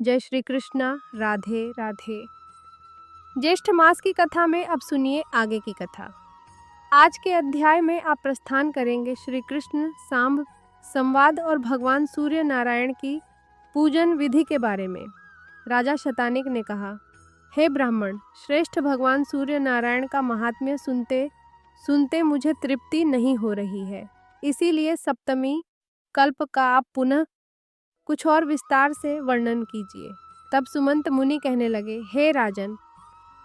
जय श्री कृष्णा। राधे राधे। ज्येष्ठ मास की कथा में अब सुनिए आगे की कथा। आज के अध्याय में आप प्रस्थान करेंगे श्री कृष्ण सांब संवाद और भगवान सूर्य नारायण की पूजन विधि के बारे में। राजा शतानिक ने कहा, हे ब्राह्मण, श्रेष्ठ भगवान सूर्य नारायण का महात्म्य सुनते सुनते मुझे तृप्ति नहीं हो रही है, इसीलिए सप्तमी कल्प का आप पुनः कुछ और विस्तार से वर्णन कीजिए। तब सुमंत मुनि कहने लगे, हे राजन,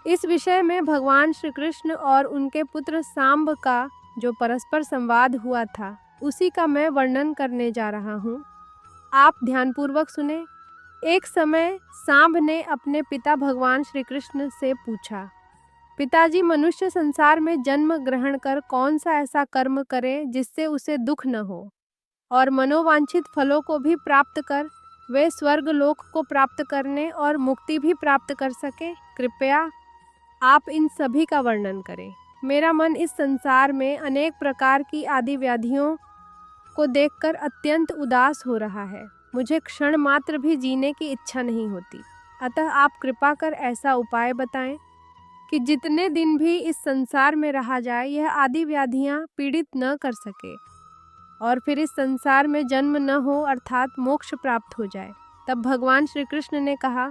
इस विषय में भगवान श्री कृष्ण और उनके पुत्र सांब का जो परस्पर संवाद हुआ था उसी का मैं वर्णन करने जा रहा हूँ। आप ध्यानपूर्वक सुने। एक समय सांब ने अपने पिता भगवान श्री कृष्ण से पूछा, पिताजी, मनुष्य संसार में जन्म ग्रहण कर कौन सा ऐसा कर्म करे जिससे उसे दुख न हो और मनोवांछित फलों को भी प्राप्त कर वे स्वर्ग लोक को प्राप्त करने और मुक्ति भी प्राप्त कर सके? कृपया आप इन सभी का वर्णन करें। मेरा मन इस संसार में अनेक प्रकार की आदि व्याधियों को देखकर अत्यंत उदास हो रहा है। मुझे क्षण मात्र भी जीने की इच्छा नहीं होती। अतः आप कृपा कर ऐसा उपाय बताएं कि जितने दिन भी इस संसार में रहा जाए यह आदि व्याधियां पीड़ित न कर सके और फिर इस संसार में जन्म न हो अर्थात मोक्ष प्राप्त हो जाए। तब भगवान श्री कृष्ण ने कहा,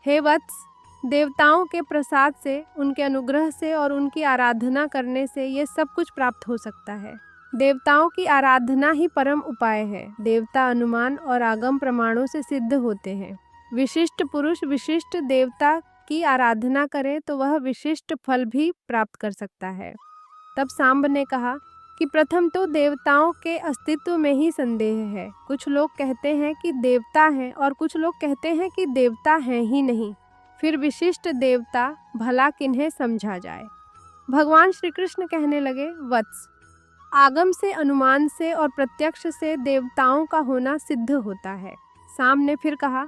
हे वत्स, देवताओं के प्रसाद से, उनके अनुग्रह से और उनकी आराधना करने से ये सब कुछ प्राप्त हो सकता है। देवताओं की आराधना ही परम उपाय है। देवता अनुमान और आगम प्रमाणों से सिद्ध होते हैं। विशिष्ट पुरुष विशिष्ट देवता की आराधना करे तो वह विशिष्ट फल भी प्राप्त कर सकता है। तब सांब ने कहा कि प्रथम तो देवताओं के अस्तित्व में ही संदेह है। कुछ लोग कहते हैं कि देवता हैं और कुछ लोग कहते हैं कि देवता हैं ही नहीं। फिर विशिष्ट देवता भला किन्हें समझा जाए? भगवान श्री कृष्ण कहने लगे, वत्स, आगम से, अनुमान से और प्रत्यक्ष से देवताओं का होना सिद्ध होता है। सांब ने फिर कहा,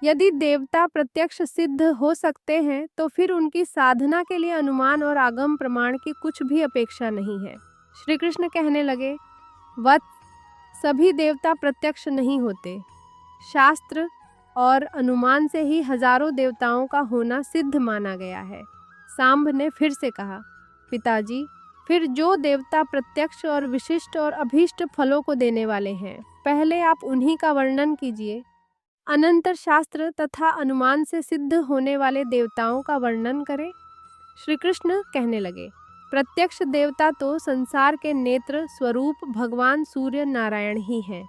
यदि देवता प्रत्यक्ष सिद्ध हो सकते हैं तो फिर उनकी साधना के लिए अनुमान और आगम प्रमाण की कुछ भी अपेक्षा नहीं है। श्री कृष्ण कहने लगे, वत्स, सभी देवता प्रत्यक्ष नहीं होते। शास्त्र और अनुमान से ही हजारों देवताओं का होना सिद्ध माना गया है। सांब ने फिर से कहा, पिताजी, फिर जो देवता प्रत्यक्ष और विशिष्ट और अभीष्ट फलों को देने वाले हैं, पहले आप उन्हीं का वर्णन कीजिए। अनंतर शास्त्र तथा अनुमान से सिद्ध होने वाले देवताओं का वर्णन करें। श्री कृष्ण कहने लगे, प्रत्यक्ष देवता तो संसार के नेत्र स्वरूप भगवान सूर्य नारायण ही हैं।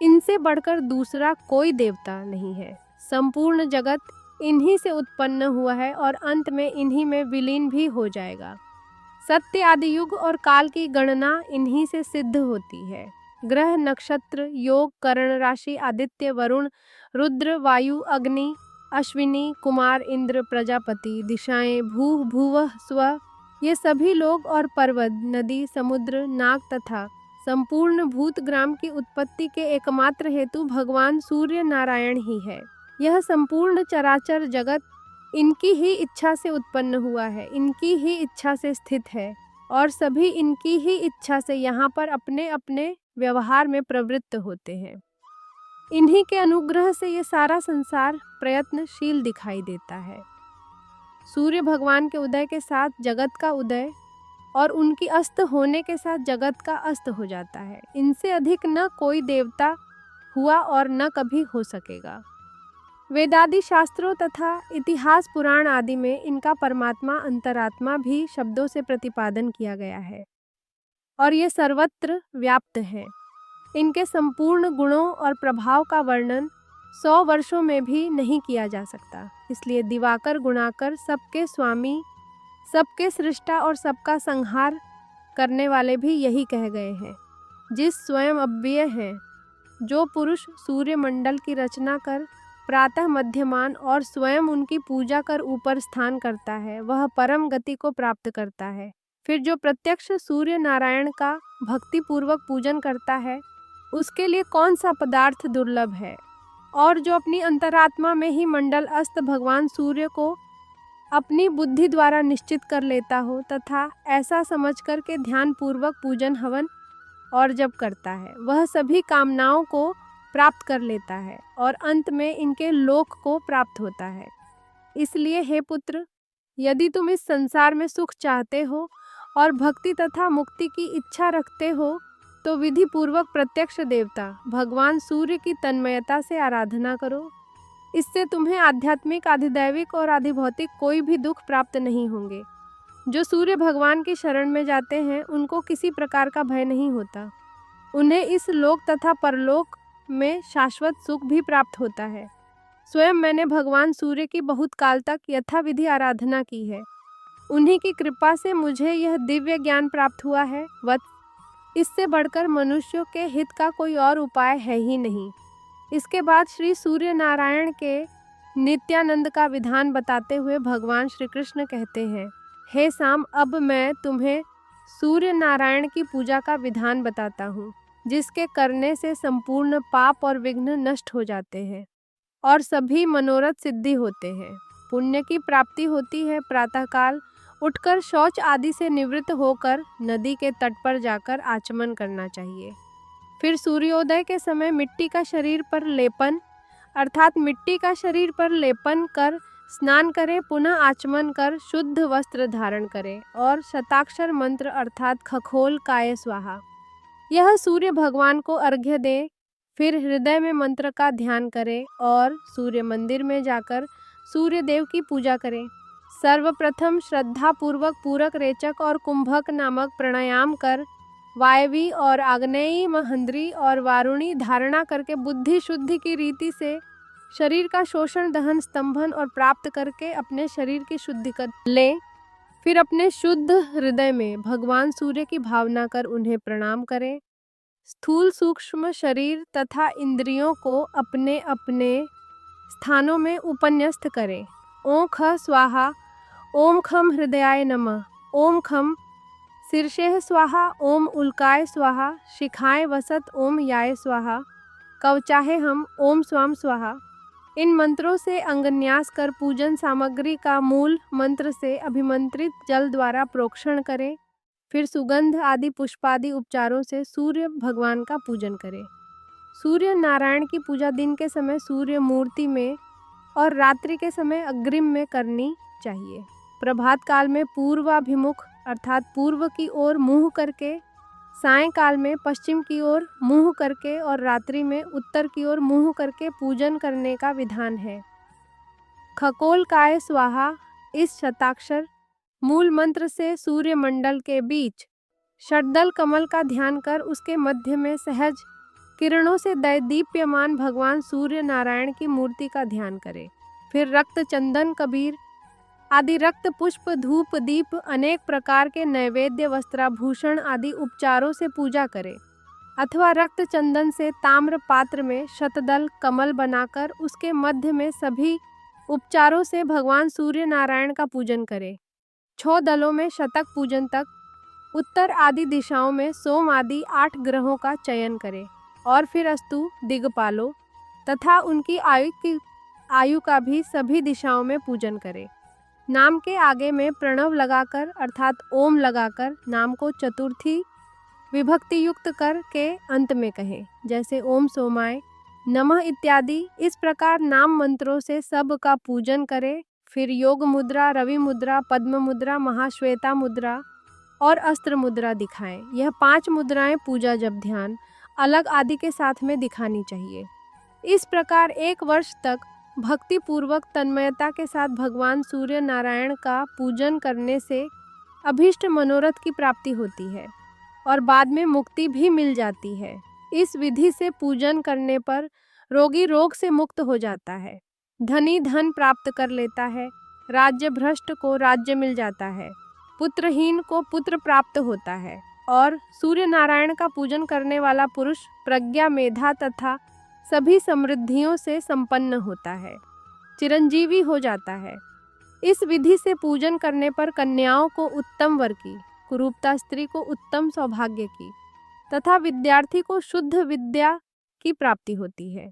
इनसे बढ़कर दूसरा कोई देवता नहीं है। संपूर्ण जगत इन्हीं से उत्पन्न हुआ है और अंत में इन्हीं में विलीन भी हो जाएगा। सत्य आदि युग और काल की गणना इन्हीं से सिद्ध होती है। ग्रह, नक्षत्र, योग, कर्ण राशि, आदित्य, वरुण, रुद्र, वायु, अग्नि, अश्विनी, कुमार, इंद्र, प्रजापति, दिशाएं, भूः, भुवः, स्वः, ये सभी लोग और पर्वत, नदी, समुद्र, नाग तथा संपूर्ण भूतग्राम की उत्पत्ति के एकमात्र हेतु भगवान सूर्य नारायण ही है। यह संपूर्ण चराचर जगत इनकी ही इच्छा से उत्पन्न हुआ है, इनकी ही इच्छा से स्थित है और सभी इनकी ही इच्छा से यहाँ पर अपने अपने व्यवहार में प्रवृत्त होते हैं। इन्हीं के अनुग्रह से ये सारा संसार प्रयत्नशील दिखाई देता है। सूर्य भगवान के उदय के साथ जगत का उदय और उनकी अस्त होने के साथ जगत का अस्त हो जाता है। इनसे अधिक न कोई देवता हुआ और न कभी हो सकेगा। वेदादि शास्त्रों तथा इतिहास पुराण आदि में इनका परमात्मा अंतरात्मा भी शब्दों से प्रतिपादन किया गया है और ये सर्वत्र व्याप्त है। इनके संपूर्ण गुणों और प्रभाव का वर्णन 100 वर्षों में भी नहीं किया जा सकता। इसलिए दिवाकर गुणाकर, सबके स्वामी, सबके सृष्टा और सबका संहार करने वाले भी यही कह गए हैं। जिस स्वयं अव्यय हैं, जो पुरुष सूर्य मंडल की रचना कर प्रातः मध्यमान और स्वयं उनकी पूजा कर ऊपर स्थान करता है, वह परम गति को प्राप्त करता है। फिर जो प्रत्यक्ष सूर्य नारायण का भक्ति पूर्वक पूजन करता है, उसके लिए कौन सा पदार्थ दुर्लभ है? और जो अपनी अंतरात्मा में ही मंडल अस्त भगवान सूर्य को अपनी बुद्धि द्वारा निश्चित कर लेता हो तथा ऐसा समझ कर के ध्यान पूर्वक पूजन हवन और जप करता है, वह सभी कामनाओं को प्राप्त कर लेता है और अंत में इनके लोक को प्राप्त होता है। इसलिए हे पुत्र, यदि तुम इस संसार में सुख चाहते हो और भक्ति तथा मुक्ति की इच्छा रखते हो तो विधि पूर्वक प्रत्यक्ष देवता भगवान सूर्य की तन्मयता से आराधना करो। इससे तुम्हें आध्यात्मिक, आधिदैविक और आधिभौतिक कोई भी दुख प्राप्त नहीं होंगे। जो सूर्य भगवान की शरण में जाते हैं उनको किसी प्रकार का भय नहीं होता। उन्हें इस लोक तथा परलोक में शाश्वत सुख भी प्राप्त होता है। स्वयं मैंने भगवान सूर्य की बहुत काल तक यथाविधि आराधना की है। उन्हीं की कृपा से मुझे यह दिव्य ज्ञान प्राप्त हुआ है। इससे बढ़कर मनुष्यों के हित का कोई और उपाय है ही नहीं। इसके बाद श्री सूर्य नारायण के नित्यानंद का विधान बताते हुए भगवान श्री कृष्ण कहते हैं, हे साम, अब मैं तुम्हें सूर्य नारायण की पूजा का विधान बताता हूँ, जिसके करने से संपूर्ण पाप और विघ्न नष्ट हो जाते हैं और सभी मनोरथ सिद्धि होते हैं। पुण्य की प्राप्ति होती है। प्रातःकाल उठकर शौच आदि से निवृत्त होकर नदी के तट पर जाकर आचमन करना चाहिए। फिर सूर्योदय के समय मिट्टी का शरीर पर लेपन अर्थात मिट्टी का शरीर पर लेपन कर स्नान करें। पुनः आचमन कर शुद्ध वस्त्र धारण करें और शताक्षर मंत्र अर्थात खखोल काय स्वाहा यह सूर्य भगवान को अर्घ्य दें। फिर हृदय में मंत्र का ध्यान करें और सूर्य मंदिर में जाकर सूर्य देव की पूजा करें। सर्वप्रथम श्रद्धा पूर्वक पूरक, रेचक और कुंभक नामक प्राणायाम कर वायवी और आग्नेयी, महेंद्री और वारुणी धारणा करके बुद्धि शुद्धि की रीति से शरीर का शोषण, दहन, स्तंभन और प्राप्त करके अपने शरीर की शुद्धि कर लें। फिर अपने शुद्ध हृदय में भगवान सूर्य की भावना कर उन्हें प्रणाम करें। स्थूल सूक्ष्म शरीर तथा इंद्रियों को अपने अपने स्थानों में उपन्यस्त करें। ओम ख स्वाहा, ओम खम हृदयाय नमः, ओम खम शीर्षे स्वाहा, ओम उल्काय स्वाहा, शिखाय वसत, ओम याय स्वाहा, कवचाहे हम, ओम स्वाम स्वाहा। इन मंत्रों से अंगन्यास कर पूजन सामग्री का मूल मंत्र से अभिमंत्रित जल द्वारा प्रोक्षण करें। फिर सुगंध आदि पुष्पादि उपचारों से सूर्य भगवान का पूजन करें। सूर्य नारायण की पूजा दिन के समय सूर्य मूर्ति में और रात्रि के समय अग्रिम में करनी चाहिए। प्रभात काल में पूर्वाभिमुख अर्थात पूर्व की ओर मुँह करके, सायंकाल में पश्चिम की ओर मुँह करके और रात्रि में उत्तर की ओर मुँह करके पूजन करने का विधान है। खकोल काय स्वाहा इस शताक्षर मूल मंत्र से सूर्य मंडल के बीच षड्दल कमल का ध्यान कर उसके मध्य में सहज किरणों से दीप्यमान भगवान सूर्य नारायण की मूर्ति का ध्यान करें। फिर रक्त, चंदन, कबीर आदि रक्त, पुष्प, धूप, दीप, अनेक प्रकार के नैवेद्य, वस्त्राभूषण आदि उपचारों से पूजा करें। अथवा रक्त चंदन से ताम्र पात्र में शतदल कमल बनाकर उसके मध्य में सभी उपचारों से भगवान सूर्य नारायण का पूजन करें। 6 दलों में शतक पूजन तक उत्तर आदि दिशाओं में सोम आदि 8 ग्रहों का चयन करें और फिर अस्तु, दिग्पालों तथा उनकी आयु का भी सभी दिशाओं में पूजन करें। नाम के आगे में प्रणव लगाकर अर्थात ओम लगाकर नाम को चतुर्थी विभक्ति युक्त कर के अंत में कहें, जैसे ओम सोमाय नमः इत्यादि। इस प्रकार नाम मंत्रों से सब का पूजन करें। फिर योग मुद्रा, रवि मुद्रा, पद्म मुद्रा, महाश्वेता मुद्रा और अस्त्र मुद्रा दिखाएं। यह 5 मुद्राएं पूजा जब ध्यान अलग आदि के साथ में दिखानी चाहिए। इस प्रकार 1 वर्ष तक भक्ति पूर्वक तन्मयता के साथ भगवान सूर्य नारायण का पूजन करने से अभीष्ट मनोरथ की प्राप्ति होती है और बाद में मुक्ति भी मिल जाती है। इस विधि से पूजन करने पर रोगी रोग से मुक्त हो जाता है, धनी धन प्राप्त कर लेता है, राज्य भ्रष्ट को राज्य मिल जाता है, पुत्रहीन को पुत्र प्राप्त होता है और सूर्य नारायण का पूजन करने वाला पुरुष प्रज्ञा, मेधा तथा सभी समृद्धियों से संपन्न होता है, चिरंजीवी हो जाता है। इस विधि से पूजन करने पर कन्याओं को उत्तम वर की, कुरूपता स्त्री को उत्तम सौभाग्य की तथा विद्यार्थी को शुद्ध विद्या की प्राप्ति होती है।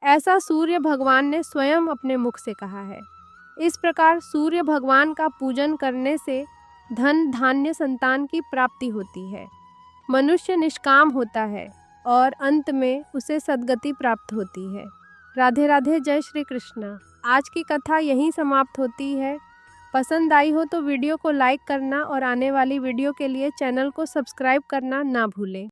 ऐसा सूर्य भगवान ने स्वयं अपने मुख से कहा है। इस प्रकार सूर्य भगवान का पूजन करने से धन, धान्य, संतान की प्राप्ति होती है। मनुष्य निष्काम होता है और अंत में उसे सद्गति प्राप्त होती है। राधे राधे, जय श्री कृष्णा। आज की कथा यहीं समाप्त होती है। पसंद आई हो तो वीडियो को लाइक करना और आने वाली वीडियो के लिए चैनल को सब्सक्राइब करना ना भूलें।